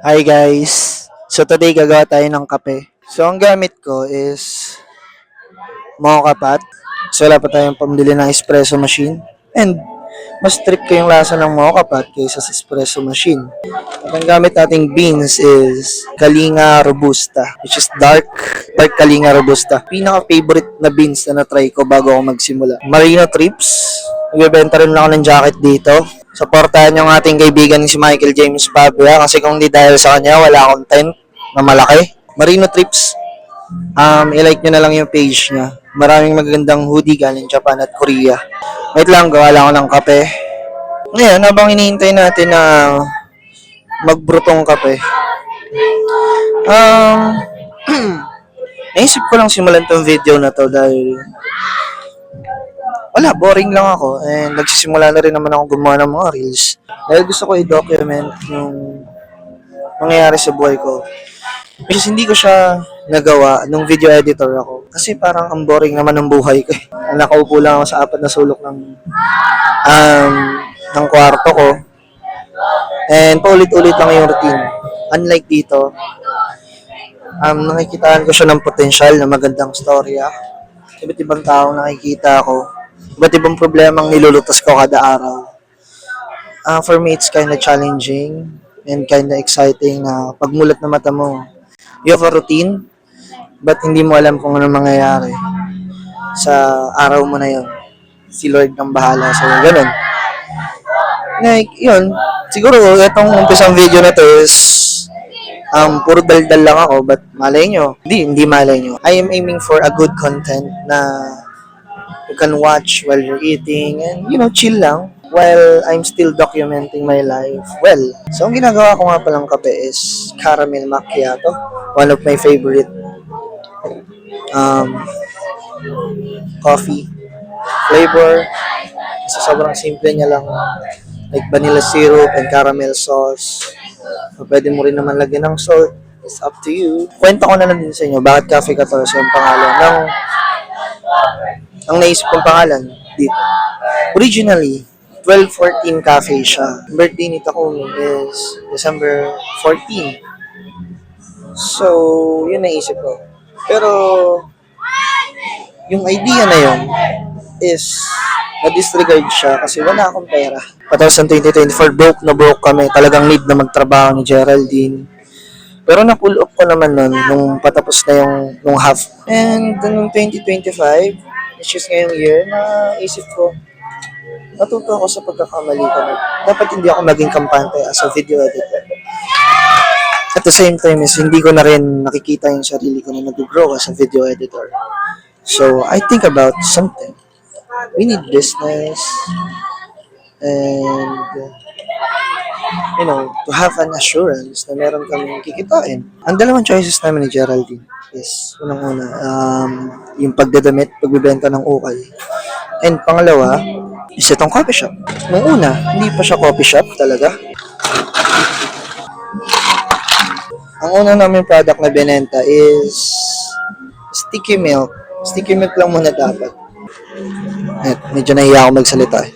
Hi guys! So today gagawa tayo ng kape. So ang gamit ko is mocha pot. So wala pa tayong pambili ng espresso machine. And mas trip ko yung lasa ng mocha pot kaysa sa espresso machine. At ang gamit nating beans is Kalinga Robusta, which is dark Kalinga Robusta. Pinaka-favorite na beans na na-try ko bago ako magsimula. Marino Trips. Nagbebenta rin ako ng jacket dito. Supportahan yung ating kaibigan si Michael James Pabia kasi kung di dahil sa kanya, wala content na malaki. Marino Trips, i-like nyo na lang yung page niya. Maraming magagandang hoodie galing Japan at Korea. Wait lang, gawa lang ako ng kape. Ngayon, habang hinihintay natin na magbrutong kape, naisip ko lang simulan tong video na to dahil wala, boring lang ako and nagsisimula na rin naman ako gumawa ng mga reels dahil gusto ko i-document yung nangyayari sa buhay ko. Which is hindi ko siya nagawa nung video editor ako kasi parang ang boring naman ng buhay ko. Nakaupo lang ako sa apat na sulok ng kwarto ko and paulit-ulit lang yung routine. Unlike dito, nakikitaan ko siya ng potensyal na magandang storya. Iba't ibang tao nakikita ko. Iba't ibang problemang nilulutas ko kada araw. For me, it's kind of challenging and kind of exciting na pagmulat na mata mo, you have a routine, but hindi mo alam kung ano mangyayari sa araw mo na yun. Si Lord nang bahala sa'yo. Ganun. Like, yun. Siguro, itong umpisang video na to is puro daldal lang ako, but malay nyo. Hindi malay nyo. I am aiming for a good content na you can watch while you're eating and, chill lang while I'm still documenting my life. Well, so ang ginagawa ko nga palang kape is caramel macchiato. One of my favorite coffee flavor. So, sobrang simple niya lang. Like vanilla syrup and caramel sauce. So, pwede mo rin naman lagyan ng salt. It's up to you. Kwento ko na lang din sa inyo bakit Cafe 14 yung pangalan ang naisip kong pangalan dito. Originally, 1214 Cafe siya. Birthday ni Takumi is December 14. So, yun naisip ko. Pero, yung idea na yun is na-disregard siya kasi wala akong pera. 2024, broke na broke kami. Talagang need na magtrabaho ni Geraldine. Pero na-pull up ko naman nun nung patapos na yung half. And nung 2025, which is ngayong year, naisip ko, natuto ako sa pagkakamali ko. Dapat hindi ako maging kampante as a video editor. At the same time is hindi ko na rin nakikita yung sarili ko na nag-grow as a video editor. So, I think about something. We need business and to have an assurance na meron kami kikitain. Ang dalawang choices namin ni Geraldine is, unang-una, yung pagdadamit, pagbibenta ng ukay. And pangalawa, is itong coffee shop. Nung una, hindi pa siya coffee shop talaga. Ang una namin product na binenta is sticky milk. Sticky milk lang muna dapat. Medyo nahiya ako magsalita eh.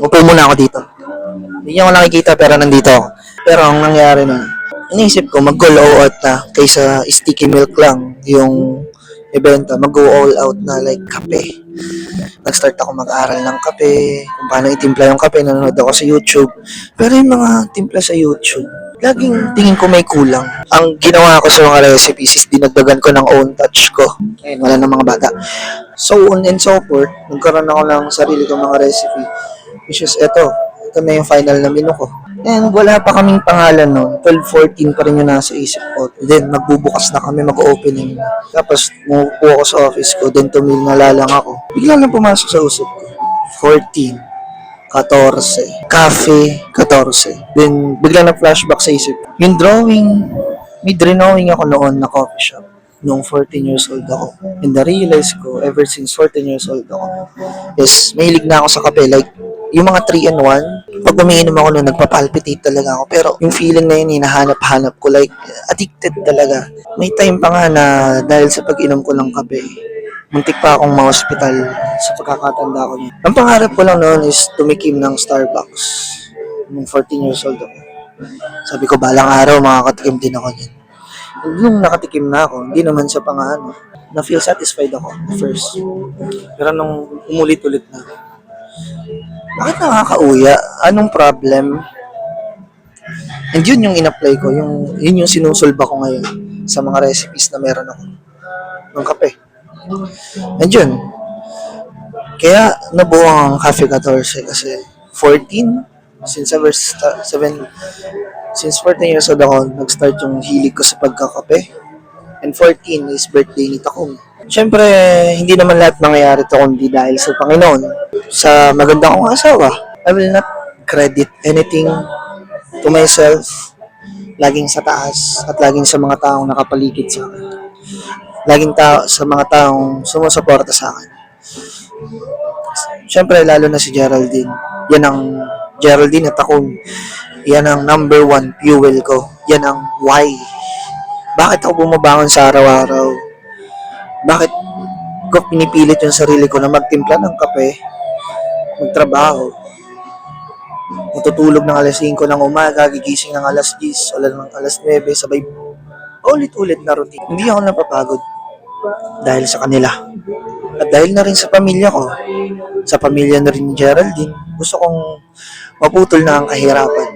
Upo muna ako dito. Hindi niyo ako nakikita pero nandito ako. Pero ang nangyari na, inisip ko mag-go all out na kaysa sticky milk lang yung ibenta. Mag-go all out na like kape. Nag-start ako mag-aral ng kape, kung paano itimpla yung kape, nanonood ako sa YouTube. Pero yung mga timpla sa YouTube, laging tingin ko may kulang. Ang ginawa ko sa mga recipes is dinagdagan ko ng own touch ko. Ayun, wala ng mga bata. So on and so forth, nagkaroon ako ng sarili kong mga recipe. Which is ito na yung final na menu ko. And wala pa kaming pangalan no. 12-14 pa rin yung nasa isip ko. Then magbubukas na kami, mag-opening. Tapos umupo ako sa office ko, then nalalang ako. Bigla lang pumasok sa usap ko. 14, 14, Cafe 14. Then bigla na flashback sa isip. Yung drawing, may drawing ako noon na coffee shop. Nung 14 years old ako. And na-realize ko, ever since 14 years old ako, is mahilig na ako sa kape. Like, yung mga 3-in-1, pag umiinom ako nun, nagpapalpitate talaga ako. Pero yung feeling na yun, hinahanap-hanap ko. Like, addicted talaga. May time pa nga na dahil sa pag-inom ko ng kape, Muntik pa akong ma-hospital sa pagkakatanda ko niya. Ang pangarap ko lang noon is tumikim ng Starbucks. Nung 14 years old ako. Sabi ko, balang araw makakatikim din ako niyan. Nung nakatikim na ako, hindi naman sa pangano. Na-feel satisfied ako first. Pero nung umulit-ulit na, bakit nakakauya? Anong problem? And yun yung in-apply ko. Yun yung sinusulba ko ngayon sa mga recipes na meron ako. Ng kape. And yun. Kaya nabuo ang Cafe 14 kasi 14 since ever 14 years old ako, nag-start yung hilig ko sa pagkakape. And 14 is birthday ni Takong. Siyempre, hindi naman lahat nangyayari to kundi dahil sa Panginoon. Sa maganda kong asawa, I will not credit anything to myself. Laging sa taas at laging sa mga taong nakapaligid sa akin. Laging sa mga taong sumusuporta sa akin. Siyempre, lalo na si Geraldine. Geraldine at Takong. Yan ang number one fuel ko. Yan ang why. Bakit ako bumabangon sa araw-araw? Bakit ko pinipilit yung sarili ko na magtimpla ng kape, magtrabaho, matutulog ng alas 5 ng umaga, gigising ng alas 10, o ng alas 9, sabay ulit-ulit na routine. Hindi ako napapagod dahil sa kanila. At dahil na rin sa pamilya ko, sa pamilya na rin ni Geraldine, gusto kong maputol na ang kahirapan.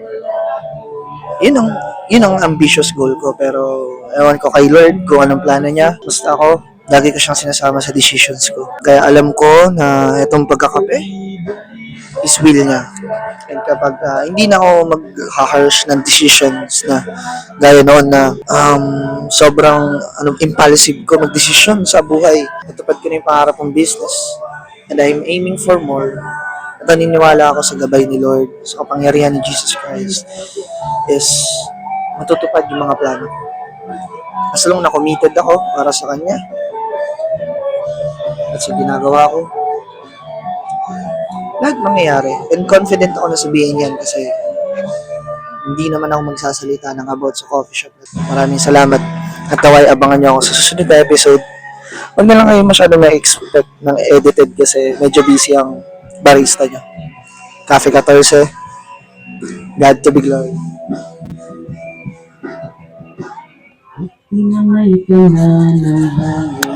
Yun ang ambitious goal ko, pero ewan ko kay Lord kung anong plano niya. Basta ako, lagi ko siyang sinasama sa decisions ko. Kaya alam ko na itong pagkakape is will niya. And kapag hindi na ako mag-harsh ng decisions na gaya noon na sobrang impulsive ko mag-decision sa buhay. Natupad ko na yung pangarap kong business. And I'm aiming for more. At naniniwala ako sa gabay ni Lord, sa kapangyarihan ni Jesus Christ, is matutupad yung mga plano ko. As long na committed ako para sa Kanya at sa ginagawa ko, lahat mangyayari. And confident ako na sabihin yan kasi hindi naman ako magsasalita ng about sa coffee shop. Maraming salamat at naway abangan niyo ako sa susunod na episode. Huwag na lang kayo masyado ma-expect ng edited kasi medyo busy ang barista niya. Cafe 14, God to be glory. Inangay ka na ng hangin.